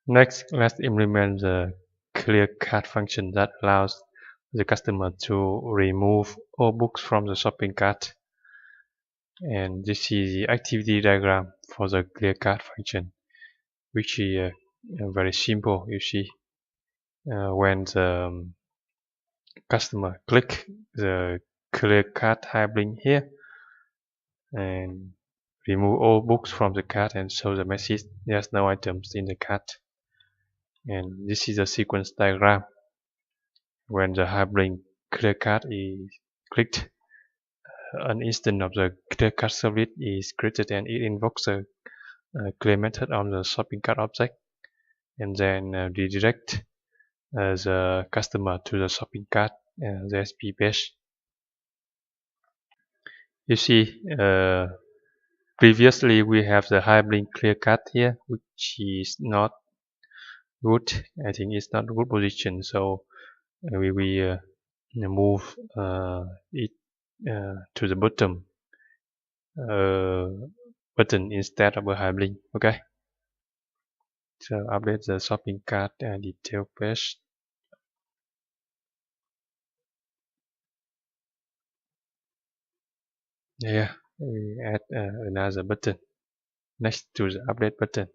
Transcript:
Next, let's implement the clear cart function that allows the customer to remove all books from the shopping cart. And this is the activity diagram for the clear cart function, which is very simple. You see, when the customer click the clear cart hyperlink here and remove all books from the cart and show the message there's no items in the cart. And this is a sequence diagram. When the hyperlink clear cart is clicked, an instance of the clear cart servlet is created and it invokes a clear method on the shopping cart object, and then redirect the customer to the shopping cart the SP page. You see, previously we have the hyperlink clear cart here, which is not good. I think it's not good position, so we move it to the bottom button instead of a hyperlink. Okay, so update the shopping cart detail page. Yeah, we add another button next to the update button.